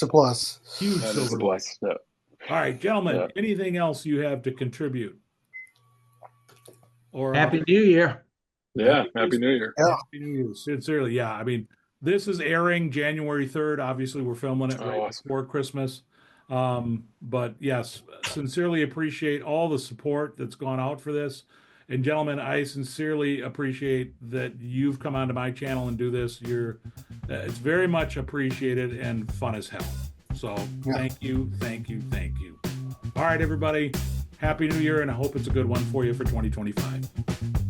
plus. Huge That is a silver plus. Yeah. All right, gentlemen. Yeah. Anything else you have to contribute? Or Happy New Year. Yeah. Happy New Year. Yeah. Happy New Year. Sincerely, yeah. I mean, this is airing January 3rd. Obviously, we're filming it right awesome. before Christmas. But yes, sincerely appreciate all the support that's gone out for this. And gentlemen, I sincerely appreciate that you've come onto my channel and do this. It's very much appreciated and fun as hell. So Thank you. All right, everybody. Happy New Year, and I hope it's a good one for you for 2025.